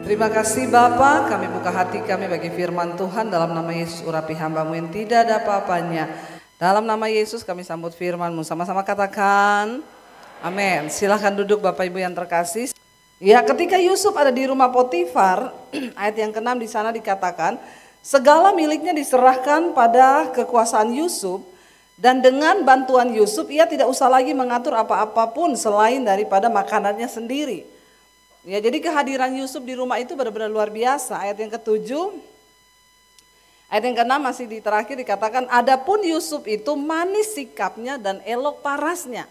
Terima kasih Bapa, kami buka hati kami bagi firman Tuhan dalam nama Yesus. Urapi hamba-Mu yang tidak ada apa-apanya. Dalam nama Yesus kami sambut firman-Mu. Sama-sama katakan amin. Silahkan duduk Bapak Ibu yang terkasih. Ya, ketika Yusuf ada di rumah Potifar, ayat yang ke-6 di sana dikatakan, segala miliknya diserahkan pada kekuasaan Yusuf, dan dengan bantuan Yusuf ia tidak usah lagi mengatur apa-apapun selain daripada makanannya sendiri. Ya, jadi kehadiran Yusuf di rumah itu benar-benar luar biasa. Ayat yang ke-7, ayat yang ke-6 masih di terakhir dikatakan, adapun Yusuf itu manis sikapnya dan elok parasnya.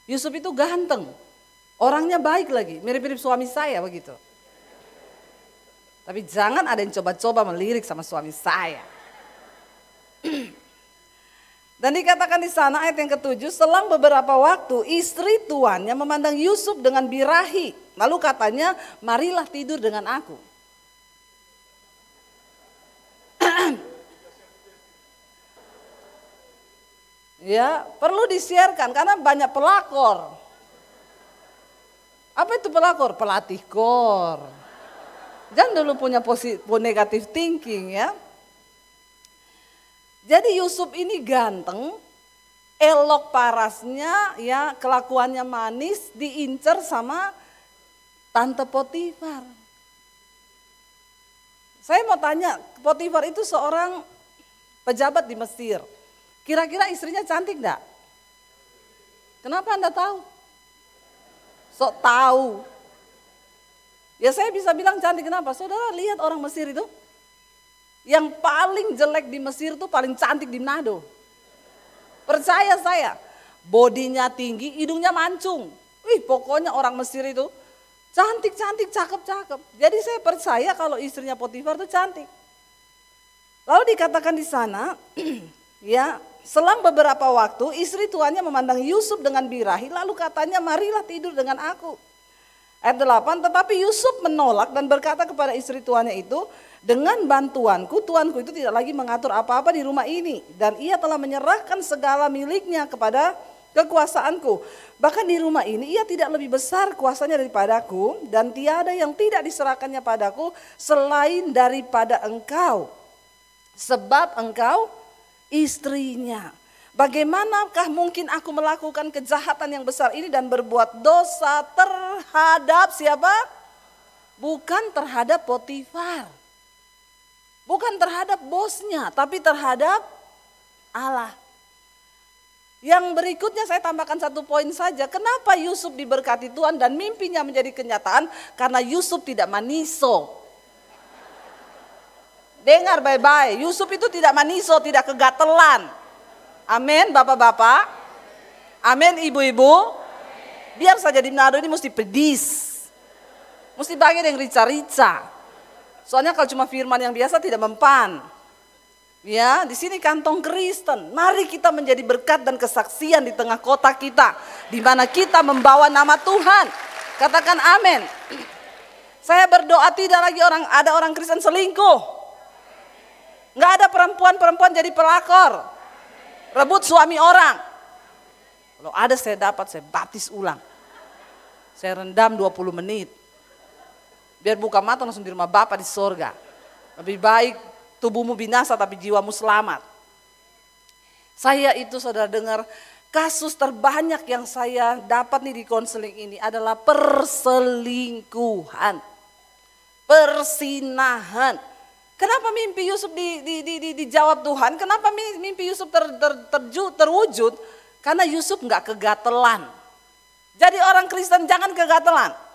Yusuf itu ganteng, orangnya baik lagi, mirip-mirip suami saya begitu. Tapi jangan ada yang coba-coba melirik sama suami saya. Dan dikatakan di sana ayat yang ke-7, selang beberapa waktu istri tuannya memandang Yusuf dengan birahi. Lalu katanya, marilah tidur dengan aku. Ya, perlu disiarkan karena banyak pelakor. Apa itu pelakor? Pelatih kor. Jangan dulu punya negative thinking ya. Jadi Yusuf ini ganteng, elok parasnya, ya kelakuannya manis, diincer sama Tante Potifar. Saya mau tanya, Potifar itu seorang pejabat di Mesir. Kira-kira istrinya cantik enggak? Kenapa Anda tahu? Sok tahu. Ya saya bisa bilang cantik, kenapa? Saudara lihat orang Mesir itu. Yang paling jelek di Mesir tuh paling cantik di Manado. Percaya saya, bodinya tinggi, hidungnya mancung. Pokoknya orang Mesir itu cantik-cantik, cakep-cakep. Jadi saya percaya kalau istrinya Potifar itu cantik. Lalu dikatakan di sana, ya, selang beberapa waktu istri tuannya memandang Yusuf dengan birahi, lalu katanya, marilah tidur dengan aku. Ayat 8, tetapi Yusuf menolak dan berkata kepada istri tuannya itu, dengan bantuanku, tuanku itu tidak lagi mengatur apa-apa di rumah ini. Dan ia telah menyerahkan segala miliknya kepada kekuasaanku. Bahkan di rumah ini ia tidak lebih besar kuasanya daripadaku. Dan tiada yang tidak diserahkannya padaku selain daripada engkau. Sebab engkau istrinya. Bagaimanakah mungkin aku melakukan kejahatan yang besar ini dan berbuat dosa terhadap siapa? Bukan terhadap Potifar. Bukan terhadap bosnya, tapi terhadap Allah. Yang berikutnya saya tambahkan satu poin saja. Kenapa Yusuf diberkati Tuhan dan mimpinya menjadi kenyataan? Karena Yusuf tidak maniso. Dengar baik-baik, Yusuf itu tidak maniso, tidak kegatelan. Amin bapak-bapak. Amin ibu-ibu. Biar saja di Manado ini mesti pedis. Mesti bagian yang rica-rica. Soalnya kalau cuma firman yang biasa tidak mempan. Ya, di sini kantong Kristen. Mari kita menjadi berkat dan kesaksian di tengah kota kita, di mana kita membawa nama Tuhan. Katakan amin. Saya berdoa tidak lagi ada orang Kristen selingkuh. Enggak ada perempuan-perempuan jadi pelakor. Rebut suami orang. Kalau ada saya dapat, saya baptis ulang. Saya rendam 20 menit. Biar buka mata langsung di rumah Bapa di sorga. Lebih baik tubuhmu binasa tapi jiwamu selamat. Saya itu saudara dengar, kasus terbanyak yang saya dapat nih di konseling ini adalah perselingkuhan. Persinahan. Kenapa mimpi Yusuf dijawab Tuhan? Kenapa mimpi Yusuf terwujud? Karena Yusuf enggak kegatelan. Jadi orang Kristen jangan kegatelan.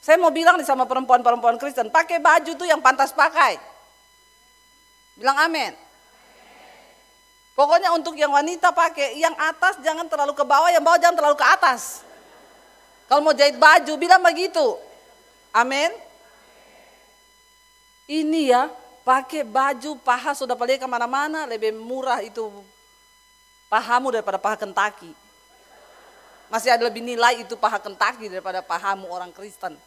Saya mau bilang nih sama perempuan-perempuan Kristen, pakai baju tuh yang pantas pakai. Bilang amin. Pokoknya untuk yang wanita pakai, yang atas jangan terlalu ke bawah, yang bawah jangan terlalu ke atas. Kalau mau jahit baju, bilang begitu. Amin. Ini ya, pakai baju paha sudah paling kemana-mana, lebih murah itu pahamu daripada paha Kentucky. Masih ada lebih nilai itu paha Kentucky daripada pahamu orang Kristen.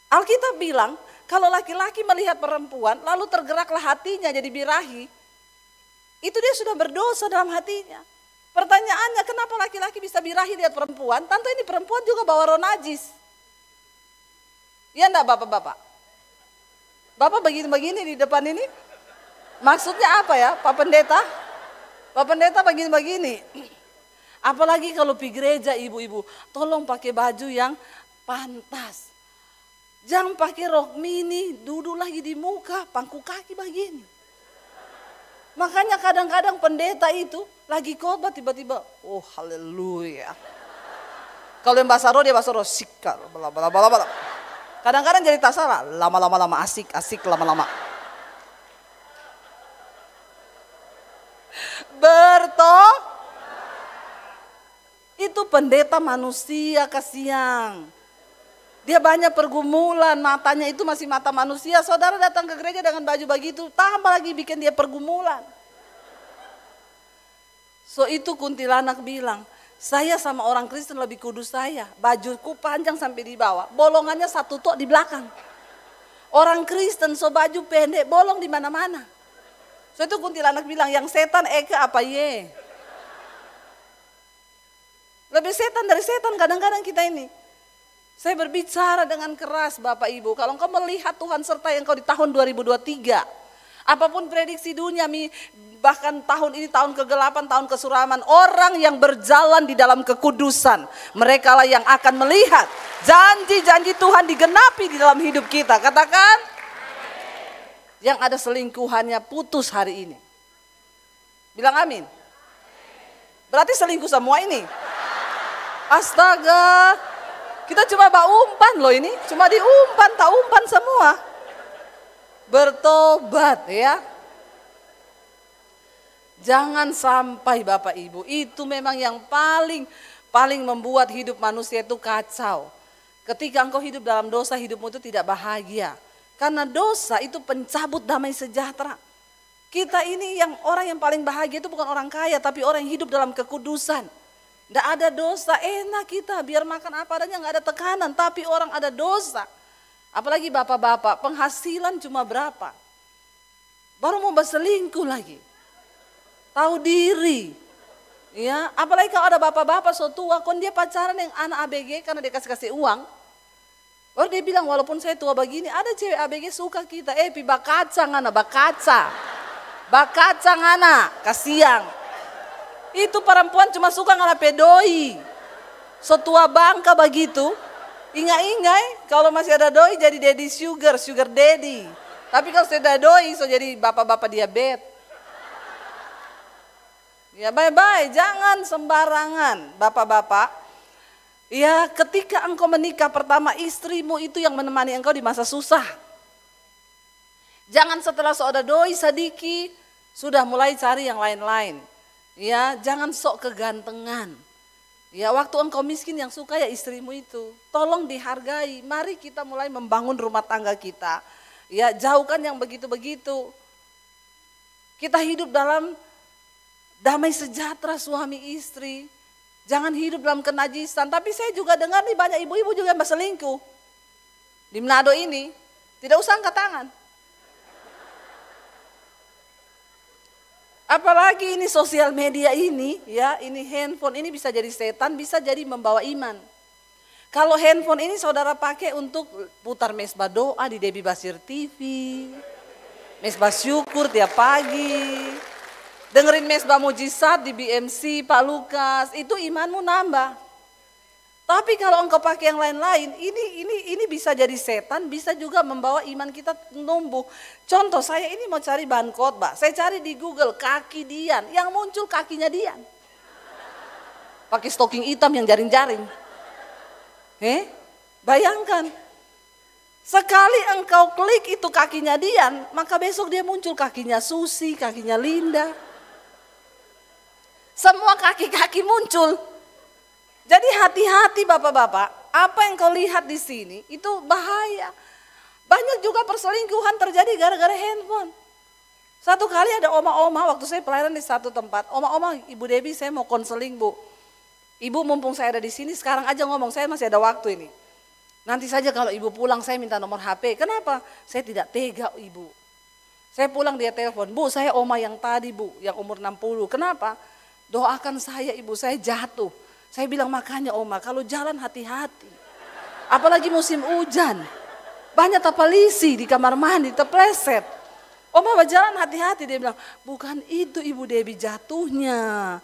Alkitab bilang, kalau laki-laki melihat perempuan, lalu tergeraklah hatinya jadi birahi, itu dia sudah berdosa dalam hatinya. Pertanyaannya, kenapa laki-laki bisa birahi lihat perempuan? Tentu ini perempuan juga bawa roh najis. Iya enggak bapak-bapak? Bapak begini-begini di depan ini. Maksudnya apa ya Pak Pendeta? Pak Pendeta begini-begini. Apalagi kalau pergi gereja ibu-ibu, tolong pakai baju yang pantas. Jangan pakai rok mini, duduk lagi di muka, pangku kaki begini. Makanya kadang-kadang pendeta itu lagi khotbah tiba-tiba, oh haleluya. Kalau yang bahasa roh dia bahasa roh sikar, bala. Kadang-kadang jadi tak salah, lama-lama asik lama-lama. Itu pendeta manusia kasihan. Dia banyak pergumulan, matanya itu masih mata manusia. Saudara datang ke gereja dengan baju begitu, tambah lagi bikin dia pergumulan. So itu kuntilanak bilang, saya sama orang Kristen lebih kudus saya. Bajuku panjang sampai di bawah, bolongannya satu tok di belakang. Orang Kristen so baju pendek, bolong di mana-mana. So itu kuntilanak bilang, yang setan Eka apa ye? Lebih setan dari setan kadang-kadang kita ini. Saya berbicara dengan keras Bapak Ibu. Kalau engkau melihat Tuhan sertai engkau di tahun 2023. Apapun prediksi dunia, bahkan tahun ini tahun kegelapan, tahun kesuraman. Orang yang berjalan di dalam kekudusan. Mereka lah yang akan melihat janji-janji Tuhan digenapi di dalam hidup kita. Katakan, yang ada selingkuhannya putus hari ini. Bilang amin. Berarti selingkuh semua ini. Astaga, kita cuma umpan loh ini, cuma diumpan, tak umpan semua. Bertobat ya. Jangan sampai Bapak Ibu, itu memang yang paling membuat hidup manusia itu kacau. Ketika engkau hidup dalam dosa, hidupmu itu tidak bahagia. Karena dosa itu pencabut damai sejahtera. Kita ini orang yang paling bahagia itu bukan orang kaya, tapi orang yang hidup dalam kekudusan. Tidak ada dosa, enak kita biar makan apa adanya, nggak ada tekanan. Tapi orang ada dosa, apalagi bapak-bapak, penghasilan cuma berapa? Baru mau berselingkuh lagi, tahu diri. Ya, apalagi kalau ada bapak-bapak so tua, kon dia pacaran yang anak ABG karena dia kasih uang. Baru dia bilang walaupun saya tua begini, ada cewek ABG suka kita. Pi bakaca ngana, bakaca ngana, kasiang. Itu perempuan cuma suka ngana pedoi. So tua bangka begitu. Ingai-ingai kalau masih ada doi jadi daddy sugar daddy. Tapi kalau sudah doi so jadi bapak-bapak diabetes. Ya bye-bye, jangan sembarangan bapak-bapak. Ya ketika engkau menikah pertama, istrimu itu yang menemani engkau di masa susah. Jangan setelah so ada doi sadiki sudah mulai cari yang lain-lain. Ya, jangan sok kegantengan. Ya, waktu engkau miskin yang suka ya istrimu itu. Tolong dihargai. Mari kita mulai membangun rumah tangga kita. Ya, jauhkan yang begitu-begitu. Kita hidup dalam damai sejahtera suami istri. Jangan hidup dalam kenajisan. Tapi saya juga dengar nih banyak ibu-ibu juga yang berselingkuh. Di Manado ini, tidak usah angkat tangan. Apalagi ini sosial media ini, ya ini handphone ini bisa jadi setan, bisa jadi membawa iman. Kalau handphone ini saudara pakai untuk putar mesbah doa di Debbie Basir TV, mesbah syukur tiap pagi, dengerin mesbah mujizat di BMC Pak Lukas, itu imanmu nambah. Tapi kalau engkau pakai yang lain-lain, ini bisa jadi setan, bisa juga membawa iman kita numbuh. Contoh saya ini mau cari bahan khotbah, saya cari di Google kaki Dian, yang muncul kakinya Dian. Pakai stocking hitam yang jaring-jaring. Bayangkan, sekali engkau klik itu kakinya Dian, maka besok dia muncul kakinya Susi, kakinya Linda. Semua kaki-kaki muncul. Jadi hati-hati bapak-bapak, apa yang kau lihat di sini itu bahaya. Banyak juga perselingkuhan terjadi gara-gara handphone. Satu kali ada oma-oma waktu saya pelayanan di satu tempat. Oma-oma, Ibu Debbie saya mau konseling Bu. Ibu mumpung saya ada di sini sekarang aja ngomong, saya masih ada waktu ini. Nanti saja kalau Ibu pulang saya minta nomor HP. Kenapa? Saya tidak tega Ibu. Saya pulang dia telepon, Bu saya oma yang tadi Bu, yang umur 60. Kenapa? Doakan saya Ibu, saya jatuh. Saya bilang makanya oma kalau jalan hati-hati. Apalagi musim hujan. banyak tapalisi di kamar mandi, terpleset. Oma berjalan hati-hati, dia bilang, bukan itu Ibu Debbie jatuhnya.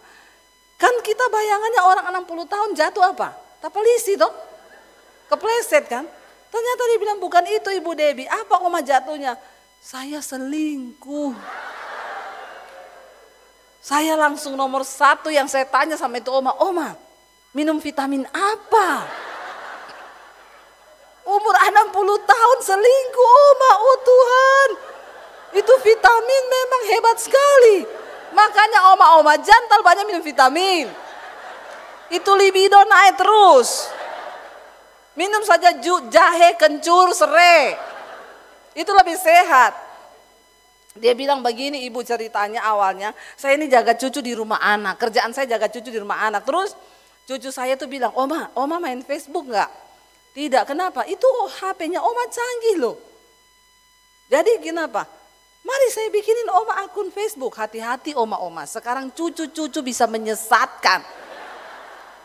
Kan kita bayangannya orang 60 tahun jatuh apa? Tapalisi toh, kepleset kan. Ternyata dia bilang, bukan itu Ibu Debbie, apa Oma jatuhnya? Saya selingkuh. Saya langsung nomor 1 yang saya tanya sama itu Oma, Oma minum vitamin apa? Umur 60 tahun selingkuh Oma, oh Tuhan. Itu vitamin memang hebat sekali. Makanya Oma-oma jantal banyak minum vitamin. Itu libido naik terus. Minum saja jahe, kencur, serai. Itu lebih sehat. Dia bilang begini Ibu ceritanya awalnya, saya ini jaga cucu di rumah anak. Kerjaan saya jaga cucu di rumah anak. Terus cucu saya tuh bilang, Oma main Facebook enggak? Tidak, kenapa? Itu HP-nya Oma canggih loh. Jadi kenapa? Mari saya bikinin Oma akun Facebook. Hati-hati Oma-oma, sekarang cucu-cucu bisa menyesatkan.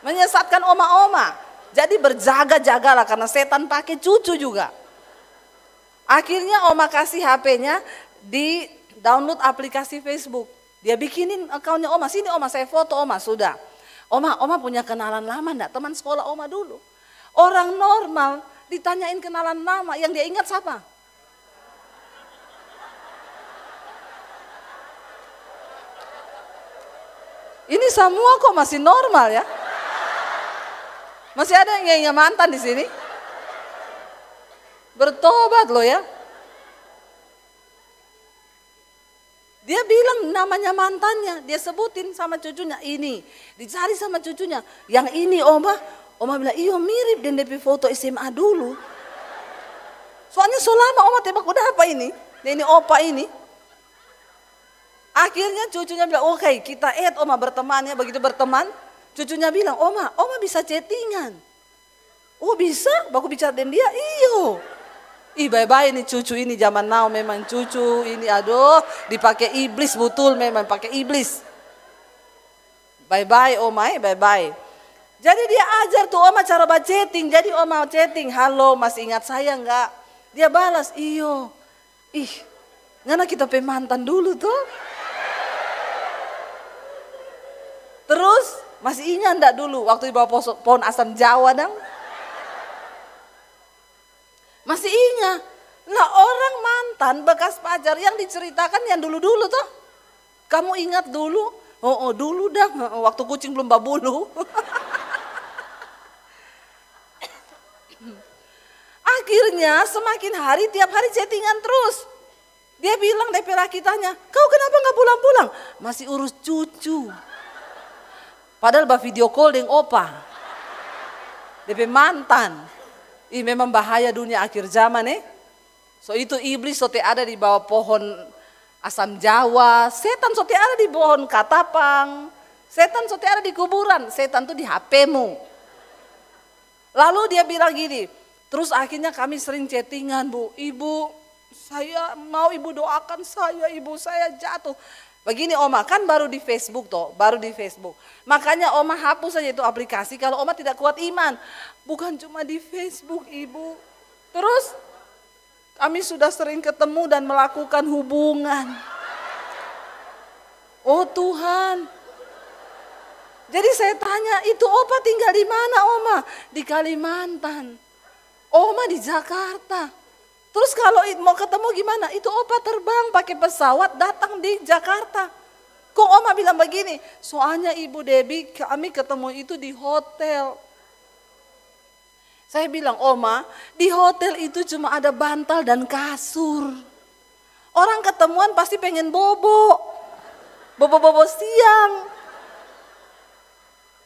Menyesatkan Oma-oma. Jadi berjaga-jagalah karena setan pakai cucu juga. Akhirnya Oma kasih HP-nya, di download aplikasi Facebook. Dia bikinin akunnya Oma, sini Oma saya foto Oma, sudah. Oma punya kenalan lama enggak? Teman sekolah Oma dulu. Orang normal ditanyain kenalan lama, yang dia ingat siapa? Ini semua kok masih normal ya? Masih ada yang ingat mantan di sini? Bertobat loh ya. Dia bilang namanya mantannya, dia sebutin sama cucunya ini, dicari sama cucunya. Yang ini Oma bilang, iya mirip dan DP foto SMA dulu. Soalnya selama Oma tembak udah apa ini? Ini opa ini. Akhirnya cucunya bilang, oke, kita Oma berteman ya. Begitu berteman, cucunya bilang, Oma bisa chattingan. Oh bisa? Baku bicara dengan dia? Iyo. Ih bye-bye nih cucu ini zaman now memang cucu ini aduh dipakai iblis betul memang pakai iblis. Bye-bye Oma bye-bye. Jadi dia ajar tuh Oma cara chatting. Jadi Oma chatting, halo masih ingat saya enggak? Dia balas, iyo. Ih, ngana kita pemantan dulu tuh. Terus masih ingat enggak dulu waktu di bawah pohon asam Jawa dong? Masih ingat? Lah orang mantan bekas pacar yang diceritakan yang dulu-dulu tuh. Kamu ingat dulu? Oh dulu dah, waktu kucing belum babulu. Akhirnya semakin hari tiap hari chattingan terus. Dia bilang DP laki tanya, kau kenapa gak pulang-pulang? Masih urus cucu. Padahal video call dengan opa. DP mantan. Ih memang bahaya dunia akhir zaman So itu iblis sote ada di bawah pohon asam Jawa. Setan sote ada di pohon katapang. Setan sote ada di kuburan. Setan tuh di HP-mu. Lalu dia bilang gini. Terus akhirnya kami sering chattingan Bu. Ibu saya mau Ibu doakan saya. Ibu saya jatuh. Begini Oma kan baru di Facebook toh. Baru di Facebook. Makanya Oma hapus saja itu aplikasi kalau Oma tidak kuat iman. Bukan cuma di Facebook Ibu. Terus kami sudah sering ketemu dan melakukan hubungan. Oh Tuhan. Jadi saya tanya itu Opa tinggal di mana Oma? Di Kalimantan. Oma di Jakarta. Terus kalau mau ketemu gimana? Itu Opa terbang pakai pesawat datang di Jakarta. Kok Oma bilang begini? Soalnya Ibu Debbie kami ketemu itu di hotel. Saya bilang, Oma, di hotel itu cuma ada bantal dan kasur. Orang ketemuan pasti pengen bobo. Bobo-bobo siang.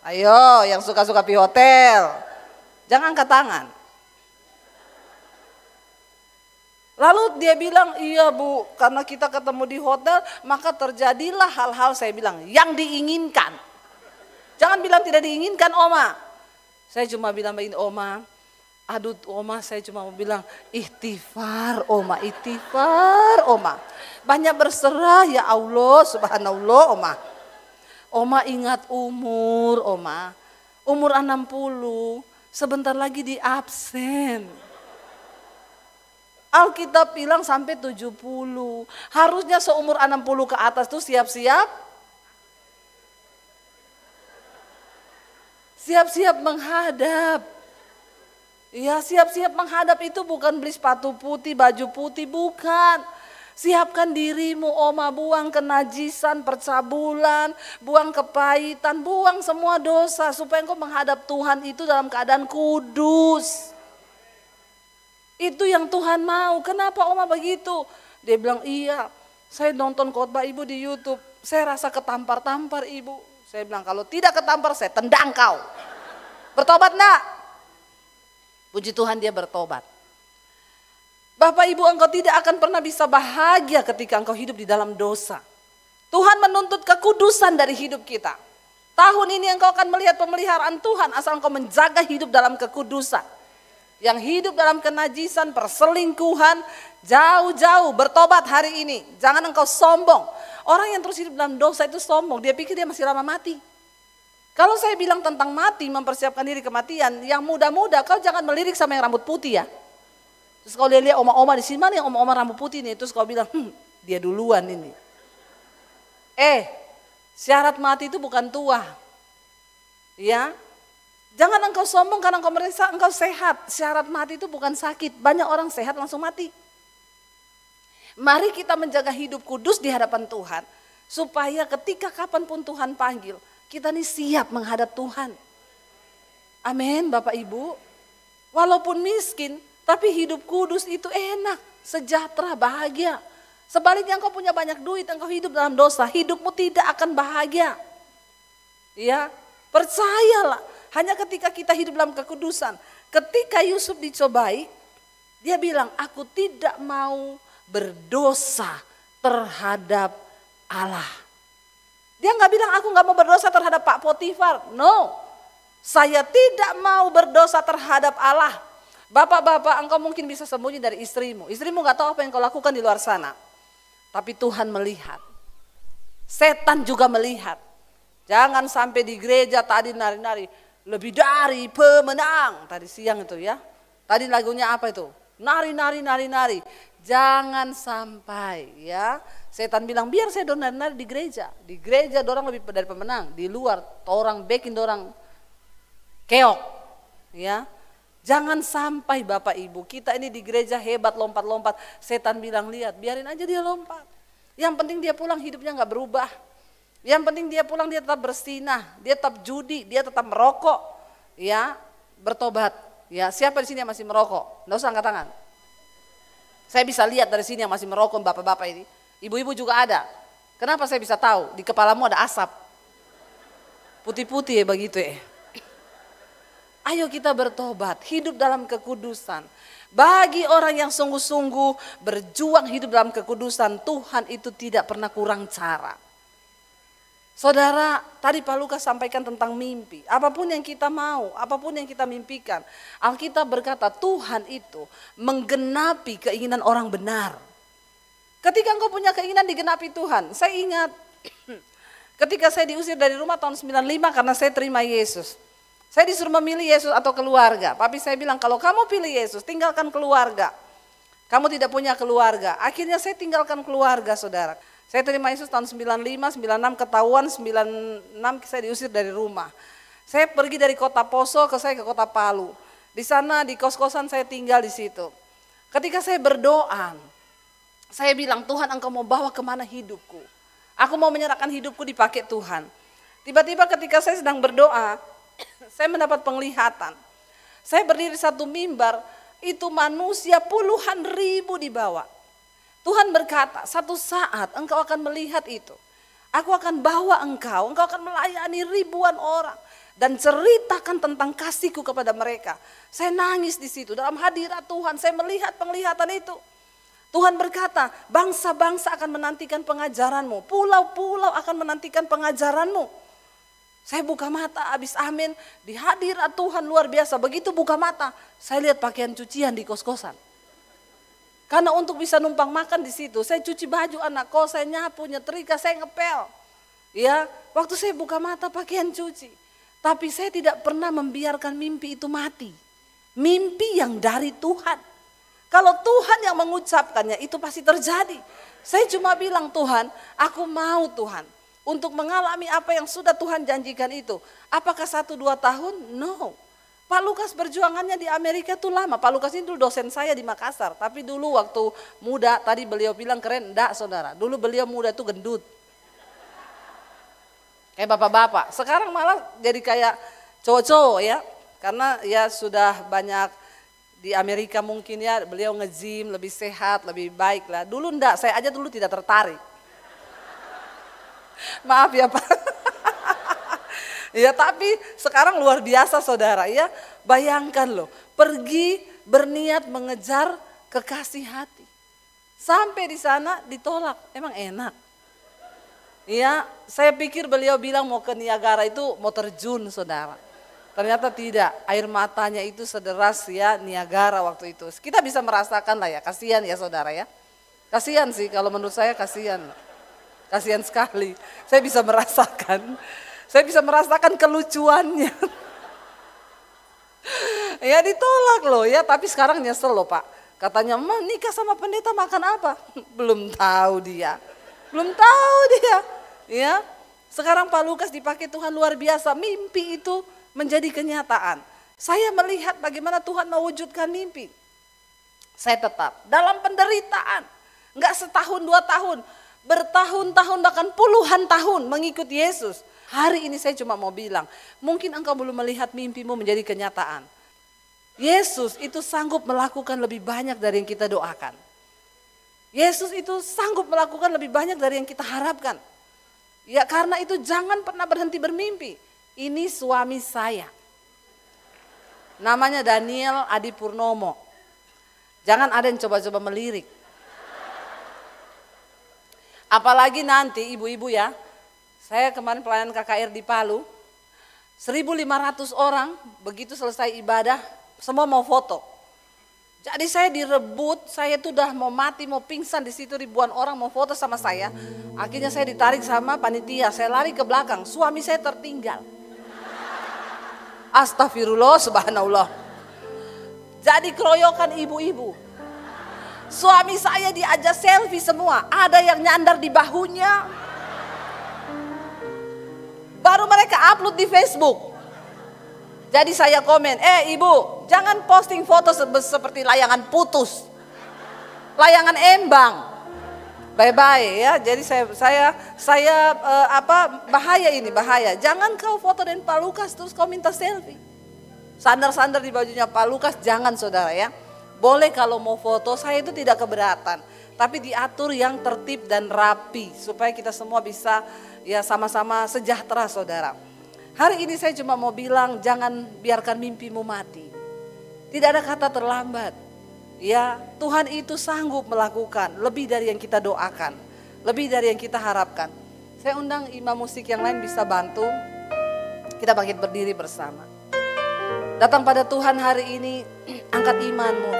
Ayo, yang suka-suka pi hotel. Jangan angkat tangan. Lalu dia bilang, iya Bu, karena kita ketemu di hotel, maka terjadilah hal-hal saya bilang, yang diinginkan. Jangan bilang tidak diinginkan, Oma. Saya cuma bilang begini, Oma, aduh Oma saya cuma mau bilang ikhtifar Oma, ikhtifar Oma. Banyak berserah ya Allah subhanallah Oma. Oma ingat umur Oma, umur 60, sebentar lagi di absen. Alkitab bilang sampai 70. Harusnya seumur 60 ke atas tuh siap-siap. Siap-siap menghadap. Ya, siap-siap menghadap itu bukan beli sepatu putih, baju putih, bukan. Siapkan dirimu, Oma, buang kenajisan, percabulan, buang kepahitan, buang semua dosa supaya engkau menghadap Tuhan itu dalam keadaan kudus. Itu yang Tuhan mau. Kenapa Oma begitu? Dia bilang, iya, saya nonton khotbah Ibu di YouTube, saya rasa ketampar-tampar Ibu. Saya bilang, kalau tidak ketampar saya tendang kau. Bertobat nak? Puji Tuhan dia bertobat. Bapak Ibu, engkau tidak akan pernah bisa bahagia ketika engkau hidup di dalam dosa. Tuhan menuntut kekudusan dari hidup kita. Tahun ini engkau akan melihat pemeliharaan Tuhan asal engkau menjaga hidup dalam kekudusan. Yang hidup dalam kenajisan, perselingkuhan, jauh-jauh bertobat hari ini. Jangan engkau sombong. Orang yang terus hidup dalam dosa itu sombong, dia pikir dia masih lama mati. Kalau saya bilang tentang mati, mempersiapkan diri kematian, yang muda-muda kau jangan melirik sama yang rambut putih ya. Terus kau lihat oma-oma di sini, mana yang oma-oma rambut putih nih, terus kau bilang, dia duluan ini. Syarat mati itu bukan tua. Ya, jangan engkau sombong karena engkau merasa engkau sehat. Syarat mati itu bukan sakit. Banyak orang sehat langsung mati. Mari kita menjaga hidup kudus di hadapan Tuhan. Supaya ketika kapanpun Tuhan panggil, kita nih siap menghadap Tuhan. Amin Bapak Ibu. Walaupun miskin, tapi hidup kudus itu enak, sejahtera, bahagia. Sebaliknya engkau punya banyak duit, engkau hidup dalam dosa, hidupmu tidak akan bahagia. Ya, percayalah, hanya ketika kita hidup dalam kekudusan. Ketika Yusuf dicobai, dia bilang, aku tidak mau berdosa terhadap Allah. Dia nggak bilang aku nggak mau berdosa terhadap Pak Potifar. No, saya tidak mau berdosa terhadap Allah. Bapak-bapak, engkau mungkin bisa sembunyi dari istrimu. Istrimu nggak tahu apa yang kau lakukan di luar sana. Tapi Tuhan melihat. Setan juga melihat. Jangan sampai di gereja tadi nari-nari. Lebih dari pemenang. Tadi siang itu ya. Tadi lagunya apa itu? Nari-nari. Jangan sampai ya. Setan bilang biar saya nari-nari di gereja. Di gereja dorang lebih dari pemenang. Di luar orang bikin dorang keok. Ya. Jangan sampai Bapak Ibu, kita ini di gereja hebat lompat-lompat. Setan bilang lihat, biarin aja dia lompat. Yang penting dia pulang hidupnya gak berubah. Yang penting dia pulang dia tetap bersinah, dia tetap judi, dia tetap merokok. Ya, bertobat. Ya, siapa di sini yang masih merokok? Nggak usah angkat tangan. Saya bisa lihat dari sini yang masih merokok bapak-bapak ini. Ibu-ibu juga ada. Kenapa saya bisa tahu? Di kepalamu ada asap. Putih-putih ya begitu ya. Ayo kita bertobat, hidup dalam kekudusan. Bagi orang yang sungguh-sungguh berjuang hidup dalam kekudusan, Tuhan itu tidak pernah kurang cara. Saudara, tadi Pak Lukas sampaikan tentang mimpi. Apapun yang kita mau, apapun yang kita mimpikan. Alkitab berkata Tuhan itu menggenapi keinginan orang benar. Ketika engkau punya keinginan digenapi Tuhan. Saya ingat ketika saya diusir dari rumah tahun 95 karena saya terima Yesus. Saya disuruh memilih Yesus atau keluarga. Papi saya bilang kalau kamu pilih Yesus tinggalkan keluarga. Kamu tidak punya keluarga. Akhirnya saya tinggalkan keluarga saudara. Saya terima Yesus tahun 95, 96 ketahuan, 96 saya diusir dari rumah. Saya pergi dari kota Poso saya ke kota Palu. Di sana di kos-kosan saya tinggal di situ. Ketika saya berdoa, saya bilang Tuhan engkau mau bawa kemana hidupku. Aku mau menyerahkan hidupku dipakai Tuhan. Tiba-tiba ketika saya sedang berdoa, saya mendapat penglihatan. Saya berdiri satu mimbar, itu manusia puluhan ribu di bawah. Tuhan berkata, satu saat engkau akan melihat itu. Aku akan bawa engkau akan melayani ribuan orang. Dan ceritakan tentang kasihku kepada mereka. Saya nangis di situ, dalam hadirat Tuhan, saya melihat penglihatan itu. Tuhan berkata, bangsa-bangsa akan menantikan pengajaranmu. Pulau-pulau akan menantikan pengajaranmu. Saya buka mata, habis amin, di hadirat Tuhan luar biasa. Begitu buka mata, saya lihat pakaian cucian di kos-kosan. Karena untuk bisa numpang makan di situ, saya cuci baju anak kos, saya nyapu, nyetrika, saya ngepel. Ya, waktu saya buka mata pakaian cuci. Tapi saya tidak pernah membiarkan mimpi itu mati. Mimpi yang dari Tuhan. Kalau Tuhan yang mengucapkannya itu pasti terjadi. Saya cuma bilang, Tuhan, aku mau Tuhan untuk mengalami apa yang sudah Tuhan janjikan itu. Apakah 1-2 tahun? No. Pak Lukas perjuangannya di Amerika itu lama. Pak Lukas ini dulu dosen saya di Makassar. Tapi dulu waktu muda, tadi beliau bilang keren. Enggak saudara, dulu beliau muda itu gendut. Kayak bapak-bapak. Sekarang malah jadi kayak cowok-cowok ya. Karena ya sudah banyak di Amerika mungkin ya, beliau nge-gym, lebih sehat, lebih baik lah. Dulu enggak, saya aja dulu tidak tertarik. Maaf ya Pak. Ya tapi sekarang luar biasa saudara ya. Bayangkan loh, pergi berniat mengejar kekasih hati. Sampai di sana ditolak, emang enak. Ya, saya pikir beliau bilang mau ke Niagara itu mau terjun saudara. Ternyata tidak, air matanya itu sederas ya Niagara waktu itu. Kita bisa merasakan lah ya, kasihan ya saudara ya. Kasihan sih kalau menurut saya kasihan. Kasihan sekali, saya bisa merasakan kelucuannya. Ya ditolak loh ya, tapi sekarang nyesel loh Pak. Katanya, nikah sama pendeta makan apa? Belum tahu dia. Ya, sekarang Pak Lukas dipakai Tuhan luar biasa, mimpi itu menjadi kenyataan. Saya melihat bagaimana Tuhan mewujudkan mimpi. Saya tetap dalam penderitaan, enggak 1-2 tahun, bertahun-tahun bahkan puluhan tahun mengikut Yesus. Hari ini saya cuma mau bilang, mungkin engkau belum melihat mimpimu menjadi kenyataan. Yesus itu sanggup melakukan lebih banyak dari yang kita doakan. Yesus itu sanggup melakukan lebih banyak dari yang kita harapkan. Ya karena itu jangan pernah berhenti bermimpi. Ini suami saya, namanya Daniel Adi Purnomo. Jangan ada yang coba-coba melirik. Apalagi nanti ibu-ibu ya, saya kemarin pelayanan KKR di Palu, 1.500 orang begitu selesai ibadah, semua mau foto. Jadi saya direbut, saya tuh udah mau mati, mau pingsan di situ, ribuan orang mau foto sama saya. Akhirnya saya ditarik sama panitia, saya lari ke belakang, suami saya tertinggal. Astagfirullah, subhanallah. Jadi keroyokan ibu-ibu. Suami saya diajak selfie semua. Ada yang nyandar di bahunya. Baru mereka upload di Facebook. Jadi saya komen, ibu jangan posting foto seperti layangan putus. Layangan embang. Bye-bye ya. Jadi saya bahaya ini, bahaya. Jangan kau foto dengan Pak Lukas terus kau minta selfie. Sandar-sandar di bajunya Pak Lukas, jangan saudara ya. Boleh kalau mau foto, saya itu tidak keberatan. Tapi diatur yang tertib dan rapi supaya kita semua bisa ya sama-sama sejahtera saudara. Hari ini saya cuma mau bilang jangan biarkan mimpimu mati. Tidak ada kata terlambat. Ya, Tuhan itu sanggup melakukan lebih dari yang kita doakan, lebih dari yang kita harapkan. Saya undang imam musik yang lain bisa bantu. Kita bangkit berdiri bersama. Datang pada Tuhan hari ini, angkat imanmu.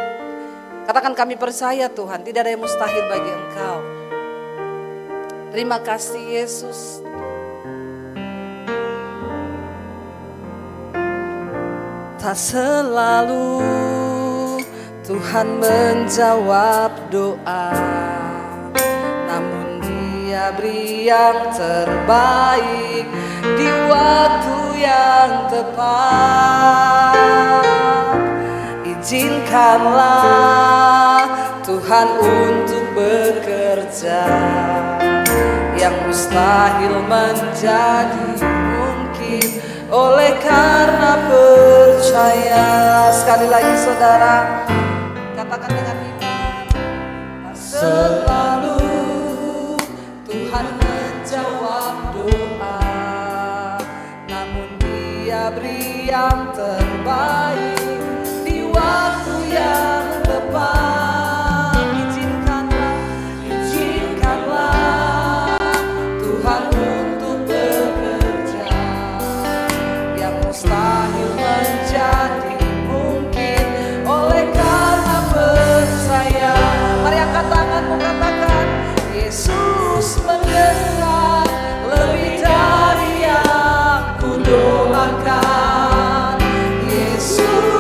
Katakan kami percaya Tuhan, tidak ada yang mustahil bagi Engkau. Terima kasih Yesus. Tak selalu Tuhan menjawab doa, namun Dia beri yang terbaik di waktu yang tepat. Izinkanlah Tuhan untuk bekerja, yang mustahil menjadi mungkin oleh karena percaya. Sekali lagi saudara, katakan dengan iman. Selalu Tuhan menjawab doa, namun Dia beri yang terbaik di waktu yang tepat. Izinkanlah Tuhan untuk bekerja, yang mustahil menjadi mungkin oleh karena percaya. Mari angkat tanganmu, katakan Yesus mendengar lebih dari yang ku doakan. Yesus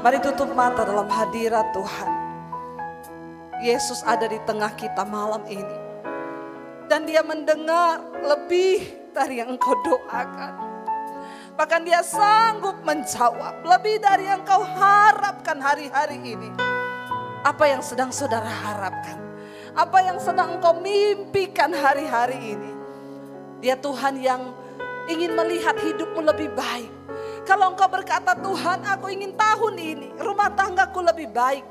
Mari tutup mata dalam hadirat Tuhan. Yesus ada di tengah kita malam ini. Dan dia mendengar lebih dari yang engkau doakan. Bahkan dia sanggup menjawab lebih dari yang kau harapkan hari-hari ini. Apa yang sedang saudara harapkan? Apa yang sedang engkau mimpikan hari-hari ini? Dia Tuhan yang ingin melihat hidupmu lebih baik. Kalau engkau berkata, Tuhan, aku ingin tahun ini rumah tanggaku lebih baik.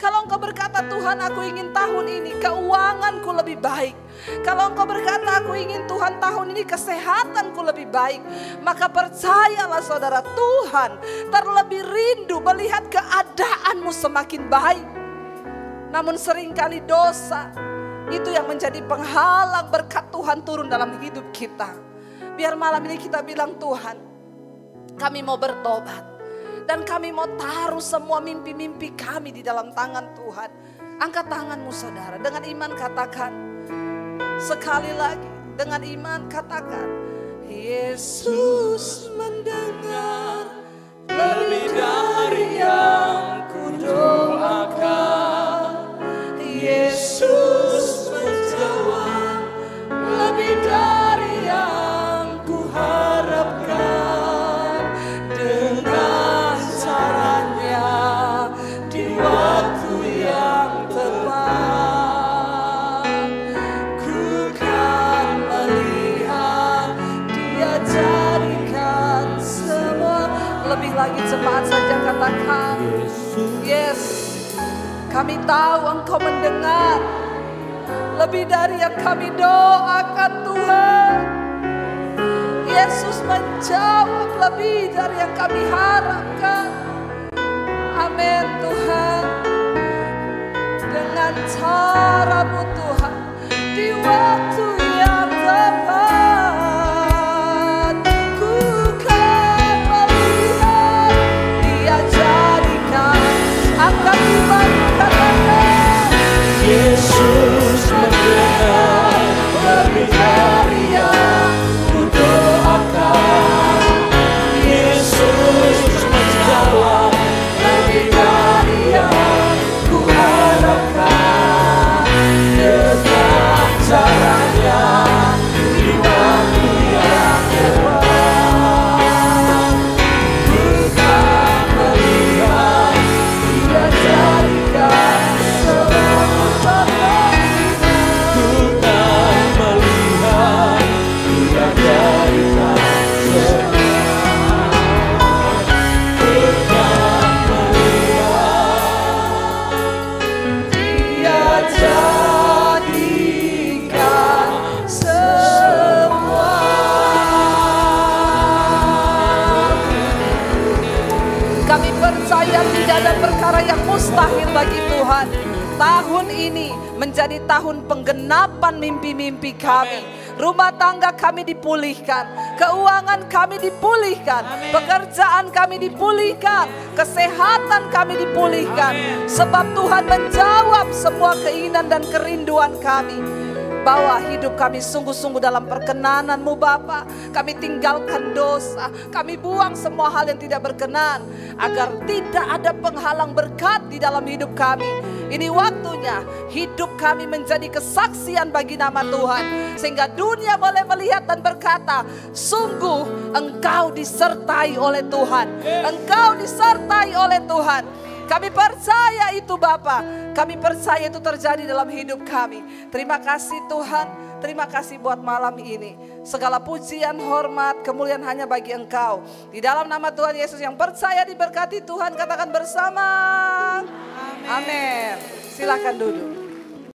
Kalau engkau berkata, Tuhan, aku ingin tahun ini keuanganku lebih baik. Kalau engkau berkata, aku ingin Tuhan tahun ini kesehatanku lebih baik. Maka percayalah saudara, Tuhan terlebih rindu melihat keadaanmu semakin baik. Namun seringkali dosa itu yang menjadi penghalang berkat Tuhan turun dalam hidup kita. Biar malam ini kita bilang, Tuhan, kami mau bertobat. Dan kami mau taruh semua mimpi-mimpi kami di dalam tangan Tuhan. Angkat tanganmu saudara, dengan iman katakan. Sekali lagi, dengan iman katakan. Yesus mendengar lebih dari yang kudoakan. Yesus menjawab lebih dari yang kuharapkan. Dengan caranya di waktu yang tepat, ku kan melihat dia jadikan semua. Lebih lagi cepat saja katakan, yes, kami tahu engkau mendengar lebih dari yang kami doakan Tuhan. Yesus menjawab lebih dari yang kami harapkan. Amin Tuhan. Dengan cara-Mu Tuhan, di waktu yang tepat, ku kan melihat dia jadikan. Angkat iman katakan, Yesus mendengar lebih dari yang Yesus menjawab lebih dari yang kuharapkan. Dengan caranya di waktu yang tepat, ku kan melihat dia jadikan semua perbuatan. Ku kan melihat dia jadikan semua. Kami percaya tidak ada perkara yang mustahil bagi Tuhan. Tahun ini menjadi tahun penggenapan mimpi-mimpi kami. Rumah tangga kami dipulihkan, keuangan kami dipulihkan, pekerjaan kami dipulihkan, kesehatan kami dipulihkan. Sebab Tuhan menjawab semua keinginan dan kerinduan kami. Bawa hidup kami sungguh-sungguh dalam perkenanan-Mu Bapa. Kami tinggalkan dosa, kami buang semua hal yang tidak berkenan, agar tidak ada penghalang berkat di dalam hidup kami. Ini waktunya hidup kami menjadi kesaksian bagi nama Tuhan, sehingga dunia boleh melihat dan berkata, sungguh Engkau disertai oleh Tuhan. Engkau disertai oleh Tuhan. Kami percaya itu Bapa. Kami percaya itu terjadi dalam hidup kami. Terima kasih Tuhan. Terima kasih buat malam ini. Segala pujian, hormat, kemuliaan hanya bagi Engkau. Di dalam nama Tuhan Yesus yang percaya diberkati Tuhan, katakan bersama. Amin. Silakan duduk.